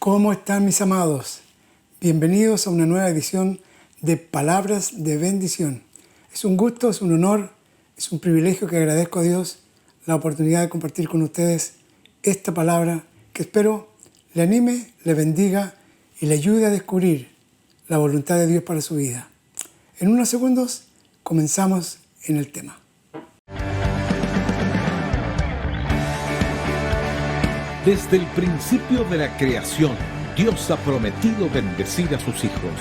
¿Cómo están mis amados? Bienvenidos a una nueva edición de Palabras de Bendición. Es un gusto, es un honor, es un privilegio que agradezco a Dios la oportunidad de compartir con ustedes esta palabra que espero le anime, le bendiga y le ayude a descubrir la voluntad de Dios para su vida. En unos segundos comenzamos en el tema. Desde el principio de la creación, Dios ha prometido bendecir a sus hijos.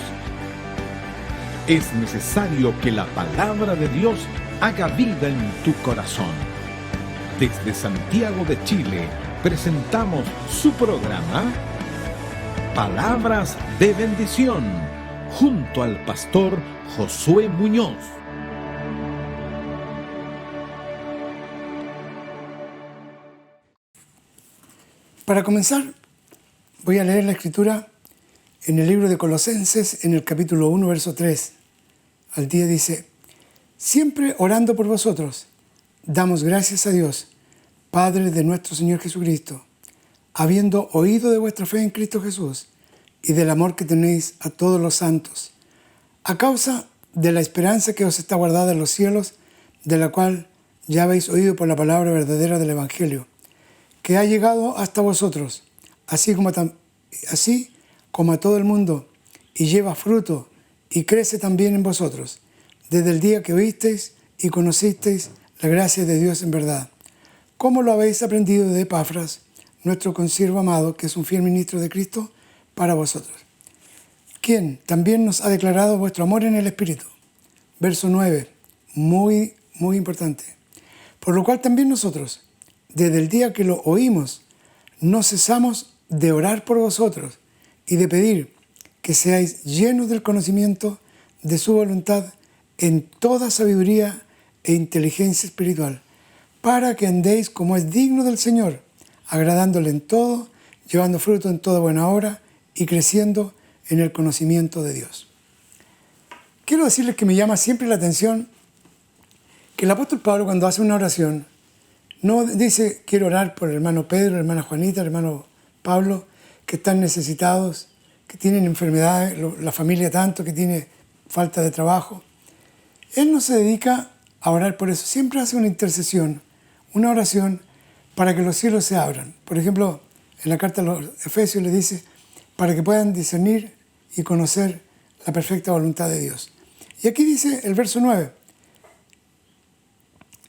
Es necesario que la palabra de Dios haga vida en tu corazón. Desde Santiago de Chile, presentamos su programa Palabras de Bendición, junto al pastor Josué Muñoz. Para comenzar, voy a leer la Escritura en el libro de Colosenses, en el capítulo 1, verso 3. Al día dice: siempre orando por vosotros, damos gracias a Dios, Padre de nuestro Señor Jesucristo, habiendo oído de vuestra fe en Cristo Jesús y del amor que tenéis a todos los santos, a causa de la esperanza que os está guardada en los cielos, de la cual ya habéis oído por la palabra verdadera del Evangelio, que ha llegado hasta vosotros, así como a todo el mundo, y lleva fruto y crece también en vosotros, desde el día que oísteis y conocisteis la gracia de Dios en verdad, como lo habéis aprendido de Epafras, nuestro consiervo amado, que es un fiel ministro de Cristo para vosotros, quien también nos ha declarado vuestro amor en el Espíritu. Verso 9, muy importante. Por lo cual también nosotros, desde el día que lo oímos, no cesamos de orar por vosotros y de pedir que seáis llenos del conocimiento de su voluntad en toda sabiduría e inteligencia espiritual, para que andéis como es digno del Señor, agradándole en todo, llevando fruto en toda buena obra y creciendo en el conocimiento de Dios. Quiero decirles que me llama siempre la atención que el apóstol Pablo, cuando hace una oración, no dice: quiero orar por el hermano Pedro, la hermana Juanita, el hermano Pablo, que están necesitados, que tienen enfermedades, la familia tanto, que tiene falta de trabajo. Él no se dedica a orar por eso. Siempre hace una intercesión, una oración para que los cielos se abran. Por ejemplo, en la carta a los Efesios le dice: para que puedan discernir y conocer la perfecta voluntad de Dios. Y aquí dice el verso 9: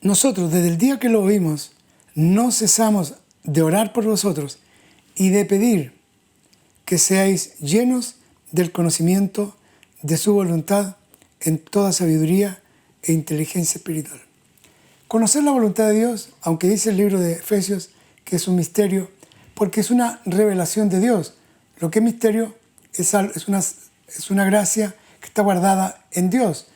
nosotros, desde el día que lo oímos, no cesamos de orar por vosotros y de pedir que seáis llenos del conocimiento de su voluntad en toda sabiduría e inteligencia espiritual. Conocer la voluntad de Dios, aunque dice el libro de Efesios que es un misterio, porque es una revelación de Dios. Lo que es misterio es una gracia que está guardada en Dios.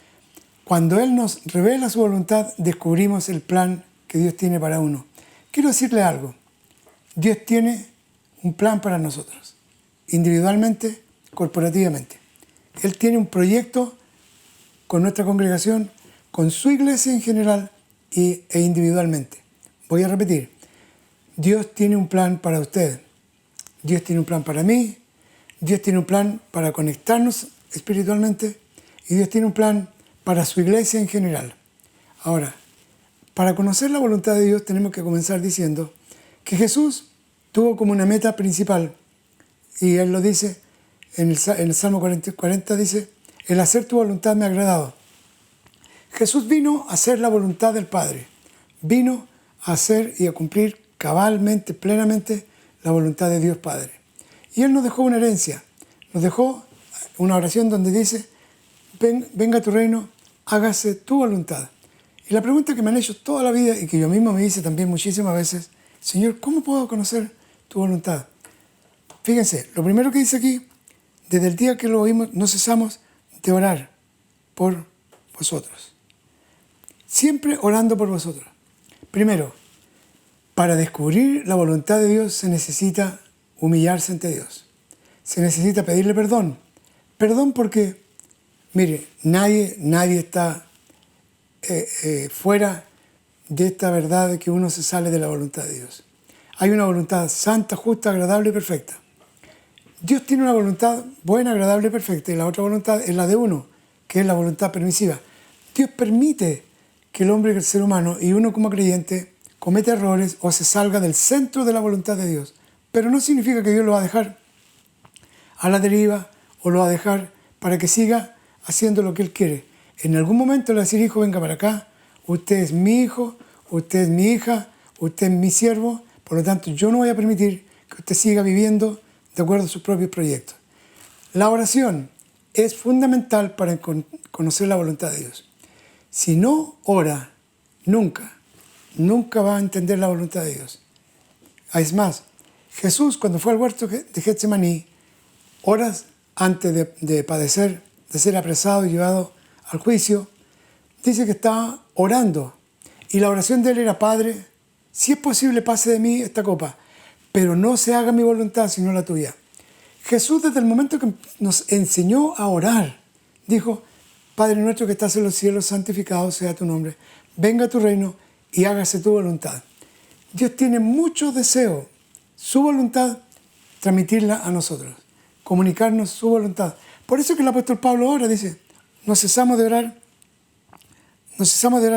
Cuando Él nos revela su voluntad, descubrimos el plan que Dios tiene para uno. Quiero decirle algo: Dios tiene un plan para nosotros, individualmente, corporativamente. Él tiene un proyecto con nuestra congregación, con su iglesia en general e individualmente. Voy a repetir: Dios tiene un plan para usted, Dios tiene un plan para mí, Dios tiene un plan para conectarnos espiritualmente y Dios tiene un plan para su iglesia en general. Ahora, para conocer la voluntad de Dios tenemos que comenzar diciendo que Jesús tuvo como una meta principal, y Él lo dice en el Salmo 40, dice: el hacer tu voluntad me ha agradado. Jesús vino a hacer la voluntad del Padre, vino a hacer y a cumplir cabalmente, plenamente la voluntad de Dios Padre. Y Él nos dejó una herencia, nos dejó una oración donde dice: venga a tu reino, hágase tu voluntad. Y la pregunta que me han hecho toda la vida y que yo mismo me hice también muchísimas veces: Señor, ¿cómo puedo conocer tu voluntad? Fíjense, lo primero que dice aquí: desde el día que lo oímos, no cesamos de orar por vosotros. Siempre orando por vosotros. Primero, para descubrir la voluntad de Dios se necesita humillarse ante Dios. Se necesita pedirle perdón. Perdón porque, mire, nadie está fuera de esta verdad de que uno se sale de la voluntad de Dios. Hay una voluntad santa, justa, agradable y perfecta. Dios tiene una voluntad buena, agradable y perfecta, y la otra voluntad es la de uno, que es la voluntad permisiva. Dios permite que el hombre, el ser humano, y uno como creyente, cometa errores o se salga del centro de la voluntad de Dios. Pero no significa que Dios lo va a dejar a la deriva o lo va a dejar para que siga haciendo lo que Él quiere. En algún momento le va a decir, hijo, venga para acá, usted es mi hijo, usted es mi hija, usted es mi siervo, por lo tanto yo no voy a permitir que usted siga viviendo de acuerdo a sus propios proyectos. La oración es fundamental para conocer la voluntad de Dios. Si no ora, nunca va a entender la voluntad de Dios. Es más, Jesús cuando fue al huerto de Getsemaní, horas antes de padecer, de ser apresado y llevado al juicio, dice que estaba orando. Y la oración de él era, Padre, si es posible pase de mí esta copa, pero no se haga mi voluntad sino la tuya. Jesús desde el momento que nos enseñó a orar, dijo, Padre nuestro que estás en los cielos, santificado sea tu nombre. Venga a tu reino y hágase tu voluntad. Dios tiene mucho deseo, su voluntad, transmitirla a nosotros, comunicarnos su voluntad. Por eso que el apóstol Pablo ora, dice, no cesamos de orar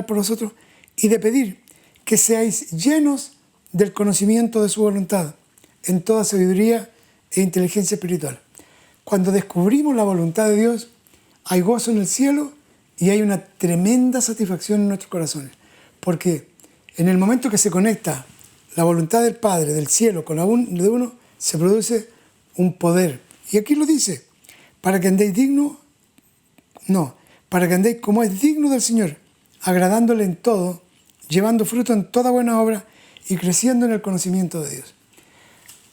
por vosotros y de pedir que seáis llenos del conocimiento de su voluntad, en toda sabiduría e inteligencia espiritual. Cuando descubrimos la voluntad de Dios, hay gozo en el cielo y hay una tremenda satisfacción en nuestros corazones. Porque en el momento que se conecta la voluntad del Padre, del cielo, con la de uno, se produce un poder. Y aquí lo dice, para que andéis para que andéis como es digno del Señor, agradándole en todo, llevando fruto en toda buena obra y creciendo en el conocimiento de Dios.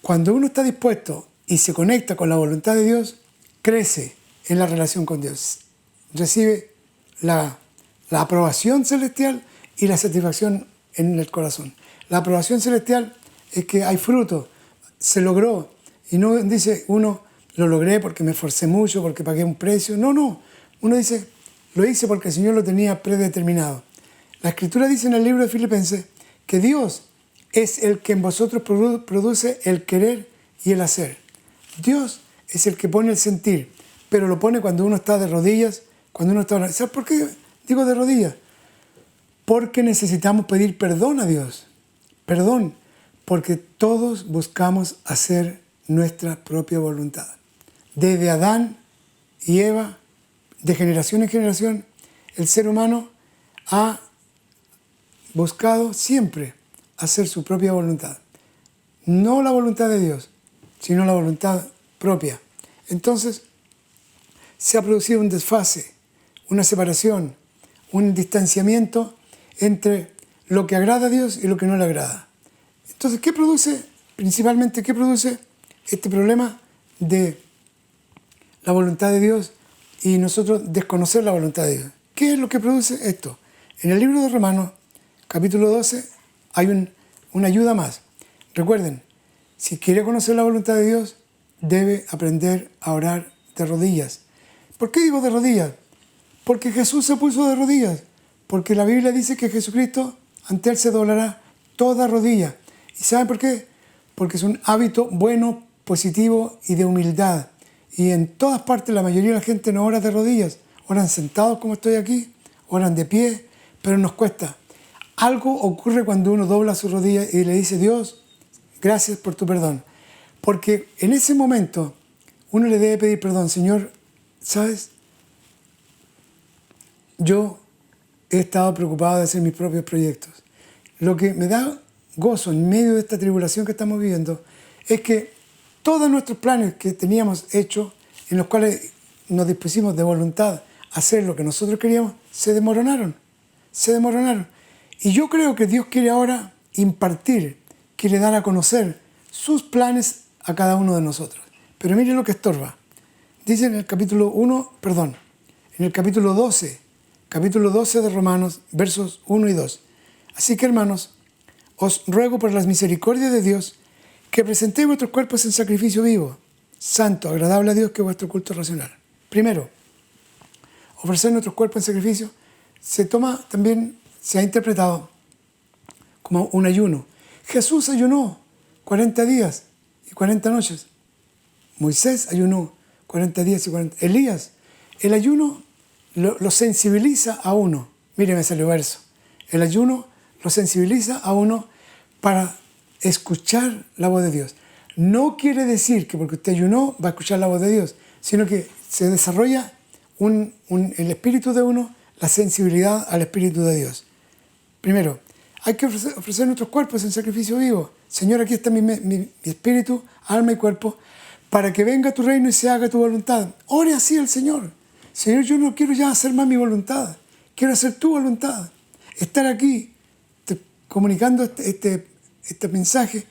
Cuando uno está dispuesto y se conecta con la voluntad de Dios, crece en la relación con Dios. Recibe la aprobación celestial y la satisfacción en el corazón. La aprobación celestial es que hay fruto, se logró. Y no dice uno, lo logré porque me esforcé mucho, porque pagué un precio. No. Uno dice, lo hice porque el Señor lo tenía predeterminado. La Escritura dice en el libro de Filipenses que Dios es el que en vosotros produce el querer y el hacer. Dios es el que pone el sentir, pero lo pone cuando uno está de rodillas, cuando uno está... ¿Sabes por qué digo de rodillas? Porque necesitamos pedir perdón a Dios. Perdón, porque todos buscamos hacer nuestra propia voluntad. Desde Adán y Eva, de generación en generación, el ser humano ha buscado siempre hacer su propia voluntad. No la voluntad de Dios, sino la voluntad propia. Entonces, se ha producido un desfase, una separación, un distanciamiento entre lo que agrada a Dios y lo que no le agrada. Entonces, ¿qué produce este problema de la voluntad de Dios y nosotros desconocer la voluntad de Dios? ¿Qué es lo que produce esto? En el libro de Romanos, capítulo 12, hay una ayuda más. Recuerden, si quiere conocer la voluntad de Dios, debe aprender a orar de rodillas. ¿Por qué digo de rodillas? Porque Jesús se puso de rodillas. Porque la Biblia dice que Jesucristo, ante Él se doblará toda rodilla. ¿Y saben por qué? Porque es un hábito bueno, positivo y de humildad. Y en todas partes la mayoría de la gente no ora de rodillas. Oran sentados como estoy aquí, oran de pie, pero nos cuesta. Algo ocurre cuando uno dobla su rodilla y le dice, Dios, gracias por tu perdón. Porque en ese momento uno le debe pedir perdón. Señor, ¿sabes? Yo he estado preocupado de hacer mis propios proyectos. Lo que me da gozo en medio de esta tribulación que estamos viviendo es que todos nuestros planes que teníamos hechos, en los cuales nos dispusimos de voluntad a hacer lo que nosotros queríamos, se desmoronaron. Y yo creo que Dios quiere ahora impartir, quiere dar a conocer sus planes a cada uno de nosotros. Pero miren lo que estorba. Dice en el capítulo 12 de Romanos, versos 1 y 2. Así que, hermanos, os ruego por las misericordias de Dios que presentéis vuestros cuerpos en sacrificio vivo, santo, agradable a Dios, que es vuestro culto racional. Primero, ofrecer nuestros cuerpos en sacrificio se ha interpretado como un ayuno. Jesús ayunó 40 días y 40 noches. Moisés ayunó 40 días y 40. Elías, el ayuno lo sensibiliza a uno. Miren ese verso. El ayuno lo sensibiliza a uno para escuchar la voz de Dios. No quiere decir que porque usted ayunó va a escuchar la voz de Dios, sino que se desarrolla el espíritu de uno, la sensibilidad al espíritu de Dios. Primero, hay que ofrecer nuestros cuerpos en sacrificio vivo. Señor, aquí está mi espíritu, alma y cuerpo, para que venga tu reino y se haga tu voluntad. Ore así al Señor. Señor, yo no quiero ya hacer más mi voluntad, quiero hacer tu voluntad. Estar aquí comunicando este mensaje,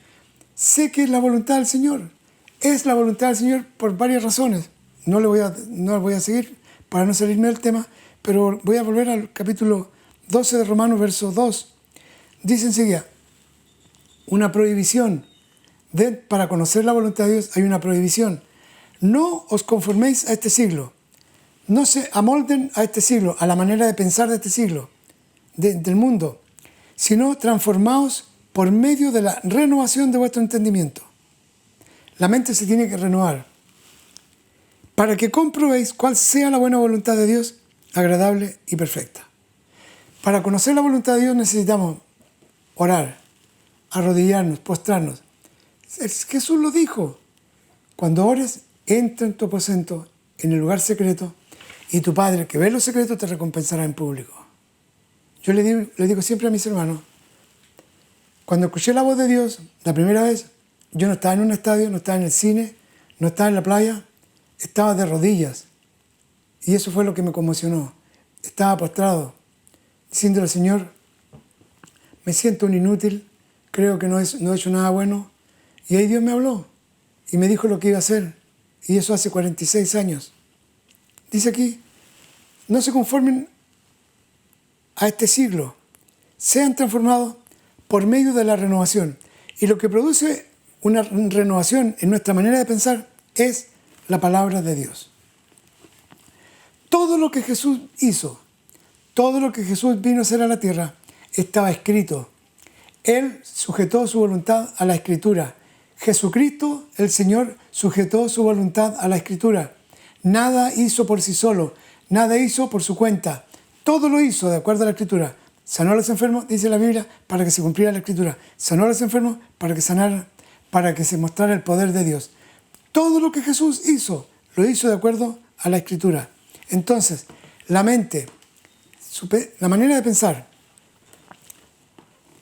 sé que es la voluntad del Señor. Es la voluntad del Señor por varias razones. No lo voy a seguir para no salirme del tema, pero voy a volver al capítulo 12 de Romanos, verso 2. Dice enseguida, una prohibición. Para conocer la voluntad de Dios hay una prohibición. No os conforméis a este siglo. No se amolden a este siglo, a la manera de pensar de este siglo, del mundo, sino transformaos por medio de la renovación de vuestro entendimiento. La mente se tiene que renovar para que comprobéis cuál sea la buena voluntad de Dios, agradable y perfecta. Para conocer la voluntad de Dios necesitamos orar, arrodillarnos, postrarnos. Jesús lo dijo. Cuando ores, entra en tu aposento, en el lugar secreto, y tu Padre, que ve los secretos, te recompensará en público. Yo le digo siempre a mis hermanos, cuando escuché la voz de Dios, la primera vez, yo no estaba en un estadio, no estaba en el cine, no estaba en la playa, estaba de rodillas. Y eso fue lo que me conmocionó. Estaba postrado, diciéndole al Señor, me siento un inútil, creo que no he hecho nada bueno. Y ahí Dios me habló y me dijo lo que iba a hacer. Y eso hace 46 años. Dice aquí, no se conformen a este siglo, sean transformados por medio de la renovación. Y lo que produce una renovación en nuestra manera de pensar es la palabra de Dios. Todo lo que Jesús hizo, todo lo que Jesús vino a hacer a la tierra, estaba escrito. Él sujetó su voluntad a la Escritura. Jesucristo, el Señor, sujetó su voluntad a la Escritura. Nada hizo por sí solo, nada hizo por su cuenta. Todo lo hizo de acuerdo a la Escritura. Sanó a los enfermos, dice la Biblia, para que se cumpliera la Escritura. Sanó a los enfermos para que sanara, para que se mostrara el poder de Dios. Todo lo que Jesús hizo, lo hizo de acuerdo a la Escritura. Entonces, la mente, la manera de pensar,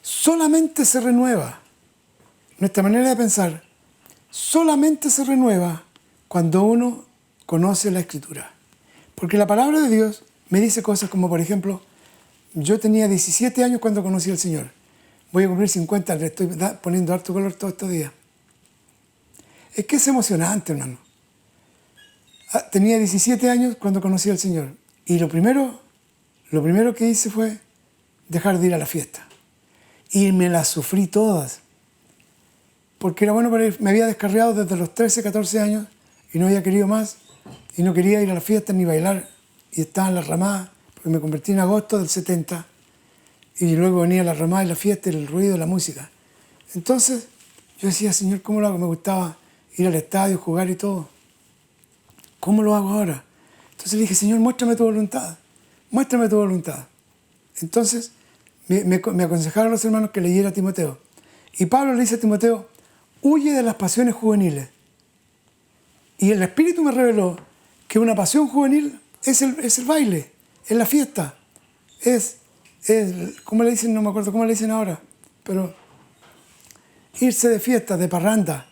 solamente se renueva. Nuestra manera de pensar solamente se renueva cuando uno conoce la Escritura. Porque la palabra de Dios me dice cosas como, por ejemplo, yo tenía 17 años cuando conocí al Señor. Voy a cumplir 50, le estoy poniendo harto color todos estos días. Es que es emocionante, hermano. Tenía 17 años cuando conocí al Señor. Y lo primero que hice fue dejar de ir a la fiesta. Y me las sufrí todas. Porque era bueno para ir. Me había descarriado desde los 13, 14 años y no había querido más. Y no quería ir a la fiesta ni bailar. Y estaba en la ramada, porque me convertí en agosto del 70. Y luego venía la ramada y la fiesta y el ruido de la música. Entonces yo decía, Señor, ¿cómo lo hago? Me gustaba ir al estadio, jugar y todo. ¿Cómo lo hago ahora? Entonces le dije, Señor, muéstrame tu voluntad. Muéstrame tu voluntad. Entonces me aconsejaron los hermanos que leyera a Timoteo. Y Pablo le dice a Timoteo, huye de las pasiones juveniles. Y el Espíritu me reveló que una pasión juvenil es el baile, es la fiesta. Es ¿cómo le dicen? No me acuerdo cómo le dicen ahora. Pero irse de fiesta, de parranda,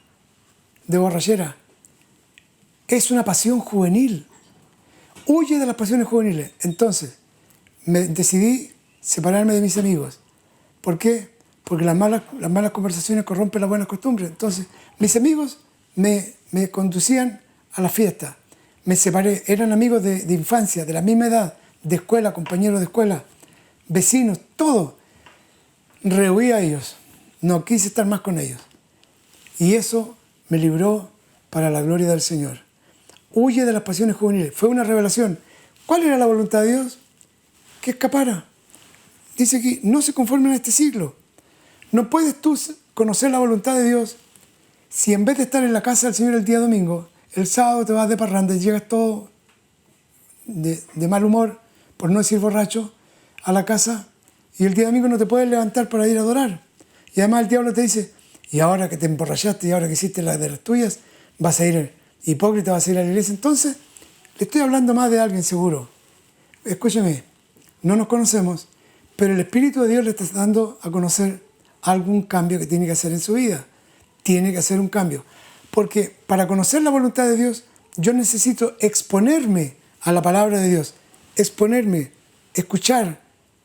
de borrachera. Es una pasión juvenil. Huye de las pasiones juveniles. Entonces, decidí separarme de mis amigos. ¿Por qué? Porque las malas conversaciones corrompen las buenas costumbres. Entonces, mis amigos me conducían a la fiesta. Me separé. Eran amigos de infancia, de la misma edad, de escuela, compañeros de escuela, vecinos, todo. Rehuí a ellos. No quise estar más con ellos. Y eso me libró para la gloria del Señor. Huye de las pasiones juveniles. Fue una revelación. ¿Cuál era la voluntad de Dios? Que escapara. Dice aquí, no se conformen a este siglo. No puedes tú conocer la voluntad de Dios si en vez de estar en la casa del Señor el día domingo, el sábado te vas de parranda y llegas todo de mal humor, por no decir borracho, a la casa, y el día domingo no te puedes levantar para ir a adorar. Y además el diablo te dice, y ahora que te emborrachaste y ahora que hiciste las de las tuyas, vas a ir hipócrita, vas a ir a la iglesia. Entonces, le estoy hablando más de alguien seguro. Escúcheme, no nos conocemos, pero el Espíritu de Dios le está dando a conocer algún cambio que tiene que hacer en su vida. Tiene que hacer un cambio. Porque para conocer la voluntad de Dios, yo necesito exponerme a la palabra de Dios. Exponerme, escuchar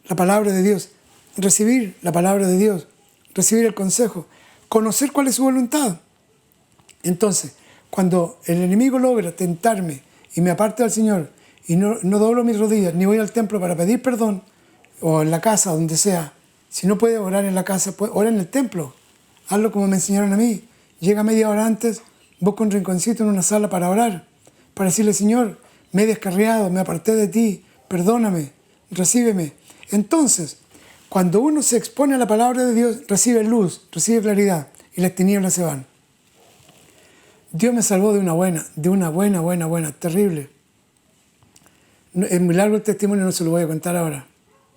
la palabra de Dios, recibir la palabra de Dios, recibir el consejo, conocer cuál es su voluntad. Entonces, cuando el enemigo logra tentarme y me aparte del Señor y no doblo mis rodillas, ni voy al templo para pedir perdón, o en la casa, donde sea, si no puede orar en la casa, ora en el templo. Hazlo como me enseñaron a mí. Llega media hora antes, busca un rinconcito en una sala para orar, para decirle, Señor, me he descarriado, me aparté de ti, perdóname, recíbeme. Entonces, cuando uno se expone a la palabra de Dios, recibe luz, recibe claridad y las tinieblas se van. Dios me salvó de una buena, terrible. Es muy largo el testimonio, no se lo voy a contar ahora.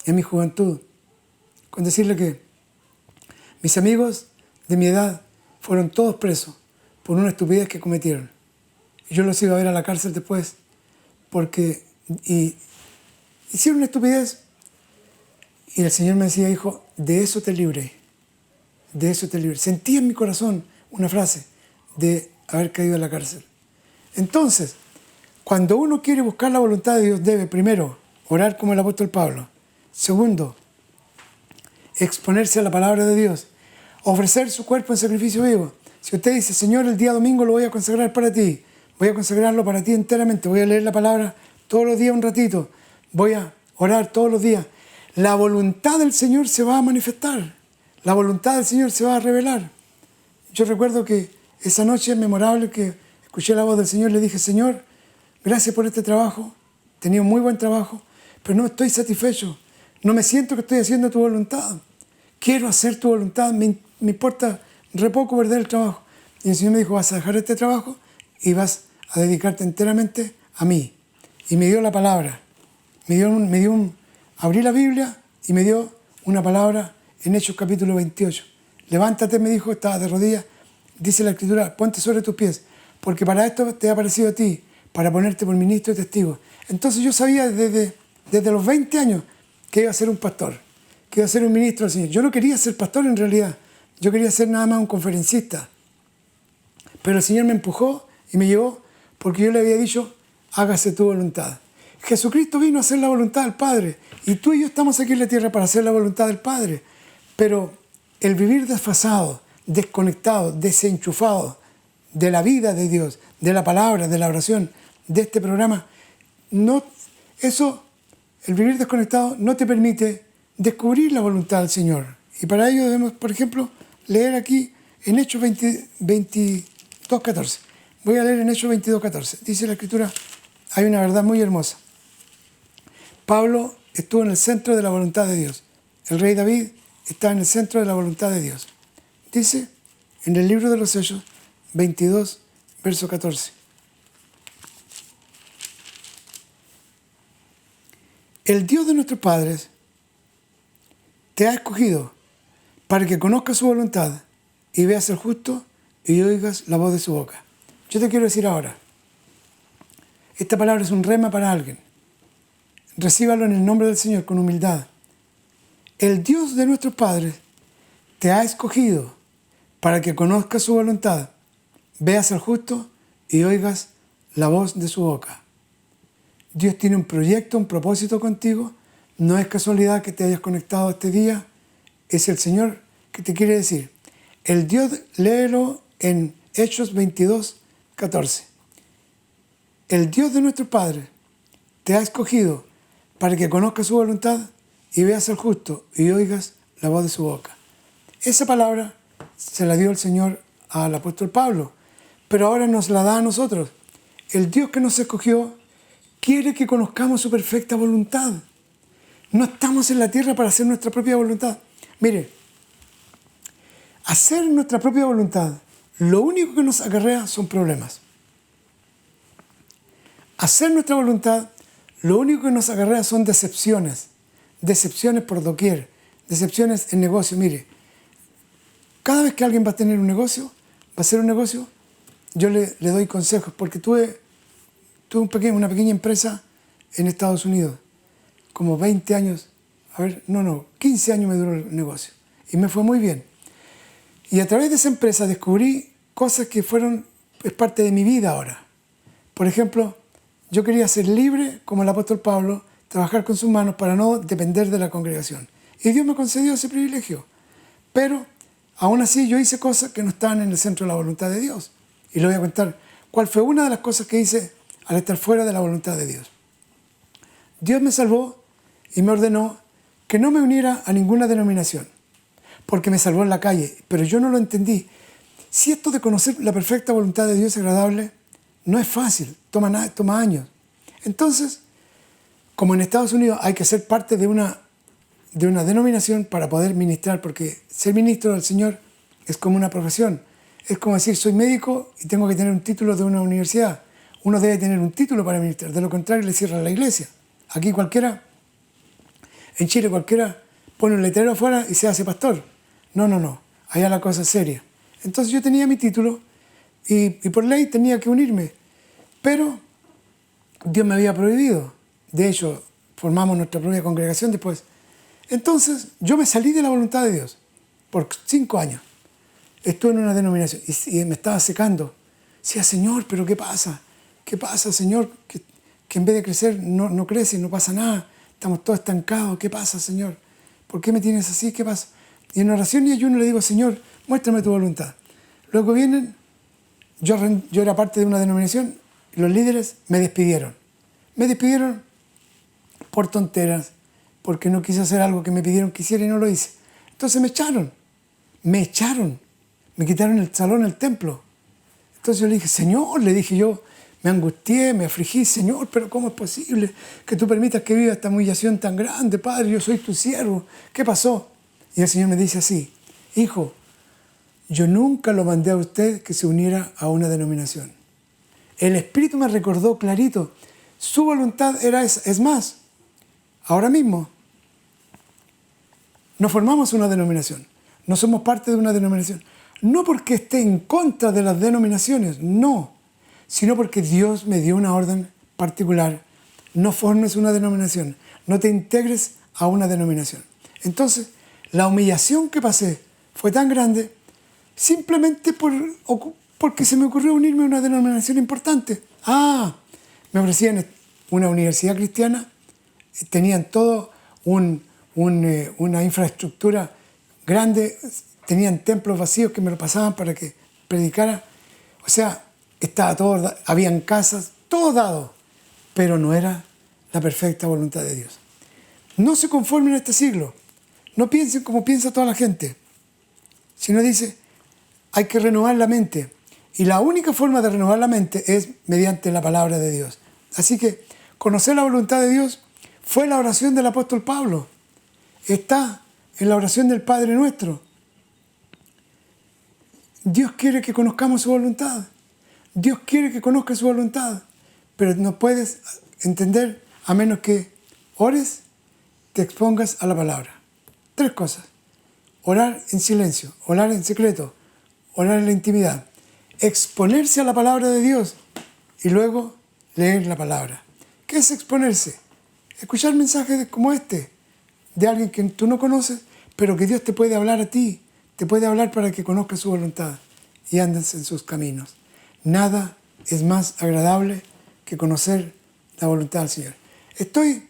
En mi juventud, con decirle que mis amigos de mi edad fueron todos presos por una estupidez que cometieron. Y yo los iba a ver a la cárcel después porque hicieron una estupidez y el Señor me decía, hijo, de eso te libré, de eso te libré. Sentí en mi corazón una frase de haber caído en la cárcel. Entonces, cuando uno quiere buscar la voluntad de Dios, debe primero orar como el apóstol Pablo. Segundo, exponerse a la palabra de Dios, ofrecer su cuerpo en sacrificio vivo. Si usted dice, Señor, el día domingo lo voy a consagrar para ti, voy a consagrarlo para ti enteramente, voy a leer la palabra todos los días un ratito, voy a orar todos los días, la voluntad del Señor se va a manifestar, la voluntad del Señor se va a revelar. Yo recuerdo que esa noche memorable que escuché la voz del Señor, le dije, Señor, gracias por este trabajo, he tenido muy buen trabajo, pero no estoy satisfecho, no me siento que estoy haciendo tu voluntad, quiero hacer tu voluntad, me importa re poco perder el trabajo. Y el Señor me dijo, vas a dejar este trabajo y vas a dedicarte enteramente a mí. Y me dio la palabra, abrí la Biblia y me dio una palabra en Hechos capítulo 28. Levántate, me dijo, estaba de rodillas, dice la Escritura, ponte sobre tus pies, porque para esto te ha aparecido a ti, para ponerte por ministro y testigo. Entonces yo sabía desde los 20 años que iba a ser un pastor, que iba a ser un ministro del Señor. Yo no quería ser pastor en realidad, yo quería ser nada más un conferencista. Pero el Señor me empujó y me llevó porque yo le había dicho, hágase tu voluntad. Jesucristo vino a hacer la voluntad del Padre y tú y yo estamos aquí en la tierra para hacer la voluntad del Padre. Pero el vivir desfasado, desconectado, desenchufado de la vida de Dios, de la palabra, de la oración, de este programa, el vivir desconectado no te permite descubrir la voluntad del Señor. Y para ello debemos, por ejemplo, leer aquí en Hechos 22:14. Voy a leer en Hechos 22:14. Dice la Escritura, hay una verdad muy hermosa. Pablo estuvo en el centro de la voluntad de Dios. El rey David está en el centro de la voluntad de Dios. Dice en el libro de los Hechos 22, verso 14. El Dios de nuestros padres te ha escogido para que conozcas su voluntad y veas el justo y oigas la voz de su boca. Yo te quiero decir ahora, esta palabra es un rema para alguien. Recíbalo en el nombre del Señor con humildad. El Dios de nuestros padres te ha escogido para que conozcas su voluntad, veas al justo y oigas la voz de su boca. Dios tiene un proyecto, un propósito contigo. No es casualidad que te hayas conectado este día. Es el Señor que te quiere decir. El Dios, léelo en Hechos 22:14. El Dios de nuestros padres te ha escogido para que conozcas su voluntad y veas al justo y oigas la voz de su boca. Esa palabra se la dio el Señor al apóstol Pablo, pero ahora nos la da a nosotros. El Dios que nos escogió quiere que conozcamos su perfecta voluntad. No estamos en la tierra para hacer nuestra propia voluntad. Mire, hacer nuestra propia voluntad, lo único que nos acarrea son problemas. hacer nuestra voluntad, lo único que nos acarrea son decepciones. Decepciones por doquier. Decepciones en negocio. Mire, cada vez que alguien va a tener un negocio, va a hacer un negocio, yo le doy consejos, porque tuve una pequeña empresa en Estados Unidos, como 20 años, 15 años me duró el negocio, y me fue muy bien. Y a través de esa empresa descubrí cosas que es parte de mi vida ahora. Por ejemplo, yo quería ser libre, como el apóstol Pablo, trabajar con sus manos para no depender de la congregación. Y Dios me concedió ese privilegio. Pero aún así yo hice cosas que no estaban en el centro de la voluntad de Dios. Y le voy a contar cuál fue una de las cosas que hice al estar fuera de la voluntad de Dios. Dios me salvó y me ordenó que no me uniera a ninguna denominación, porque me salvó en la calle, pero yo no lo entendí. Si esto de conocer la perfecta voluntad de Dios es agradable, no es fácil, toma años. Entonces, como en Estados Unidos hay que ser parte de una denominación para poder ministrar, porque ser ministro del Señor es como una profesión. Es como decir, soy médico y tengo que tener un título de una universidad. Uno debe tener un título para ministrar, de lo contrario le cierran la iglesia. Aquí en Chile cualquiera pone un letrero afuera y se hace pastor. No, allá la cosa es seria. Entonces yo tenía mi título y por ley tenía que unirme, pero Dios me había prohibido. De hecho, formamos nuestra propia congregación después. Entonces yo me salí de la voluntad de Dios por 5 años. Estuve en una denominación y me estaba secando. Decía, Señor, ¿pero qué pasa? ¿Qué pasa, Señor? Que en vez de crecer no crece, no pasa nada. Estamos todos estancados. ¿Qué pasa, Señor? ¿Por qué me tienes así? ¿Qué pasa? Y en oración y ayuno le digo, Señor, muéstrame tu voluntad. Luego vienen, yo era parte de una denominación y los líderes me despidieron. Me despidieron por tonteras, porque no quise hacer algo que me pidieron que hiciera y no lo hice. Entonces me echaron. Me quitaron el salón, el templo. Entonces yo le dije, Señor, me angustié, me afligí, Señor, pero ¿cómo es posible que tú permitas que viva esta humillación tan grande? Padre, yo soy tu siervo. ¿Qué pasó? Y el Señor me dice así, hijo, yo nunca lo mandé a usted que se uniera a una denominación. El Espíritu me recordó clarito, su voluntad era esa. Es más, ahora mismo no formamos una denominación, no somos parte de una denominación. No porque esté en contra de las denominaciones, no, sino porque Dios me dio una orden particular. No formes una denominación, no te integres a una denominación. Entonces, la humillación que pasé fue tan grande simplemente porque se me ocurrió unirme a una denominación importante. Me ofrecían una universidad cristiana, tenían todo una infraestructura grande, tenían templos vacíos que me lo pasaban para que predicara. O sea, estaba todo, habían casas, todo dado, pero no era la perfecta voluntad de Dios. No se conformen en este siglo, no piensen como piensa toda la gente, sino dice, hay que renovar la mente. Y la única forma de renovar la mente es mediante la palabra de Dios. Así que conocer la voluntad de Dios fue la oración del apóstol Pablo. Está en la oración del Padre Nuestro. Dios quiere que conozcamos su voluntad. Dios quiere que conozcas su voluntad. Pero no puedes entender a menos que ores, te expongas a la palabra. 3 cosas. Orar en silencio, orar en secreto, orar en la intimidad. Exponerse a la palabra de Dios y luego leer la palabra. ¿Qué es exponerse? Escuchar mensajes como este, de alguien que tú no conoces, pero que Dios te puede hablar a ti, te puede hablar para que conozcas su voluntad y andes en sus caminos. Nada es más agradable que conocer la voluntad del Señor. Estoy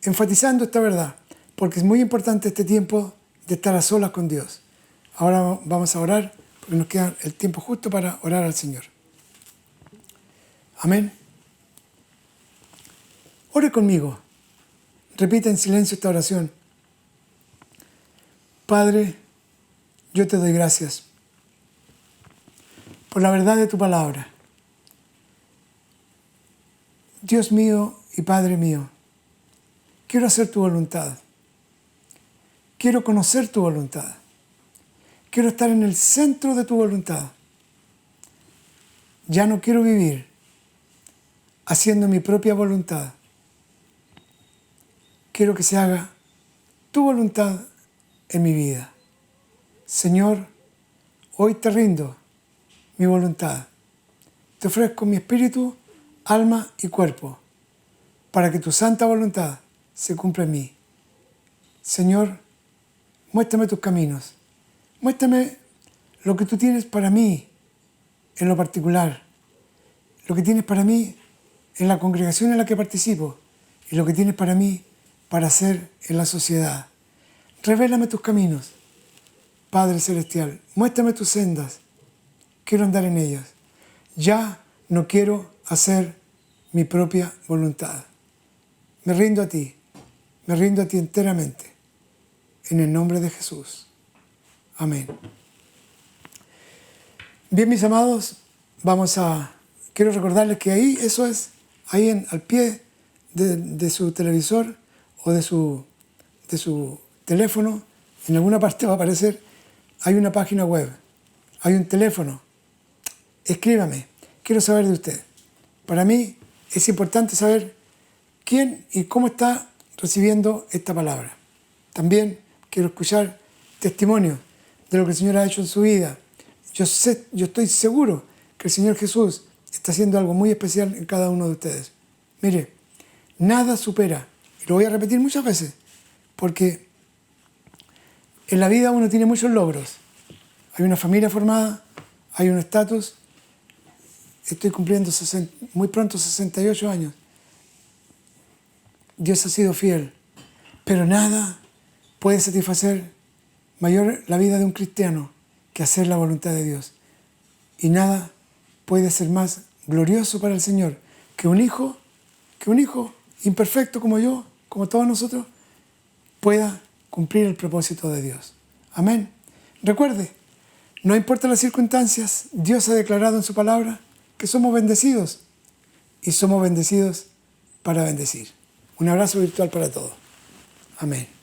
enfatizando esta verdad porque es muy importante este tiempo de estar a solas con Dios. Ahora vamos a orar porque nos queda el tiempo justo para orar al Señor. Amén. Ore conmigo. Repita en silencio esta oración. Padre, yo te doy gracias por la verdad de tu palabra. Dios mío y Padre mío, quiero hacer tu voluntad. Quiero conocer tu voluntad. Quiero estar en el centro de tu voluntad. Ya no quiero vivir haciendo mi propia voluntad. Quiero que se haga tu voluntad en mi vida. Señor, hoy te rindo mi voluntad. Te ofrezco mi espíritu, alma y cuerpo, para que tu santa voluntad se cumpla en mí. Señor, muéstrame tus caminos. Muéstrame lo que tú tienes para mí en lo particular, lo que tienes para mí en la congregación en la que participo y lo que tienes para mí para hacer en la sociedad. Revélame tus caminos, Padre Celestial. Muéstrame tus sendas. Quiero andar en ellas. Ya no quiero hacer mi propia voluntad. Me rindo a ti enteramente. En el nombre de Jesús. Amén. Bien, mis amados, quiero recordarles que ahí, eso es, ahí al pie de su televisor o de su teléfono, en alguna parte va a aparecer, hay una página web, hay un teléfono. Escríbame, quiero saber de usted. Para mí es importante saber quién y cómo está recibiendo esta palabra. También quiero escuchar testimonios de lo que el Señor ha hecho en su vida. Yo estoy seguro que el Señor Jesús está haciendo algo muy especial en cada uno de ustedes. Mire, nada supera, y lo voy a repetir muchas veces, porque en la vida uno tiene muchos logros. Hay una familia formada, hay un estatus. Estoy cumpliendo muy pronto 68 años. Dios ha sido fiel, pero nada puede satisfacer mayor la vida de un cristiano que hacer la voluntad de Dios. Y nada puede ser más glorioso para el Señor que un hijo imperfecto como yo, como todos nosotros, pueda cumplir el propósito de Dios. Amén. Recuerde, no importa las circunstancias, Dios ha declarado en su palabra que somos bendecidos y somos bendecidos para bendecir. Un abrazo virtual para todos. Amén.